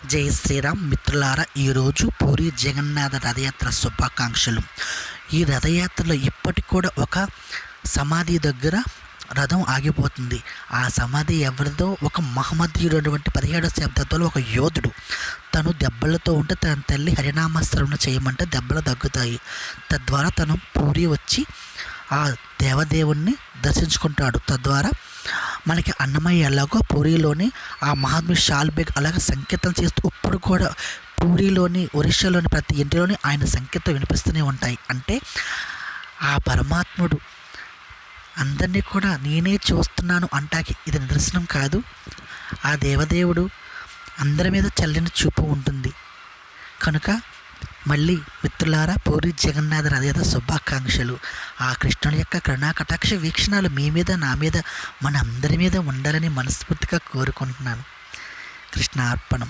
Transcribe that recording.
జై శ్రీరామ్ మిత్రులారా, ఈరోజు పూరి జగన్నాథ రథయాత్ర శుభాకాంక్షలు. ఈ రథయాత్రలో ఇప్పటికి కూడా ఒక సమాధి దగ్గర రథం ఆగిపోతుంది. ఆ సమాధి ఎవరిదో ఒక మహమ్మదీయుడు అటువంటి 17వ శతాబ్దంలో ఒక యోధుడు. తను దెబ్బలతో ఉంటే తన తల్లి హరినామస్మరణ చేయమంటే దెబ్బలు తగ్గుతాయి. తద్వారా తను పూరి వచ్చి ఆ దేవదేవుణ్ణి దర్శించుకుంటాడు. తద్వారా మనకి అన్నమయ్య ఎలాగో పూరిలోని ఆ మహాత్ముడు షాల్బేగ్ అలాగే సంకేతం చేస్తూ ఇప్పుడు కూడా పూరిలోని ఒరిస్సాలోని ప్రతి ఇంటిలోని ఆయన సంకేతం వినిపిస్తూనే ఉంటాయి. అంటే ఆ పరమాత్ముడు అందరినీ కూడా నేనే చూస్తున్నాను అంటాకి ఇది నిదర్శనం కాదు. ఆ దేవదేవుడు అందరి మీద చల్లని చూపు ఉంటుంది. కనుక మళ్ళీ మిత్రులారా, పూరి జగన్నాథ రథయాత్ర శుభాకాంక్షలు. ఆ కృష్ణుని యొక్క కరుణా కటాక్ష వీక్షణాలు మీ మీద, నా మీద, మన అందరి మీద ఉండాలని మనస్ఫూర్తిగా కోరుకుంటున్నాను. కృష్ణార్పణం.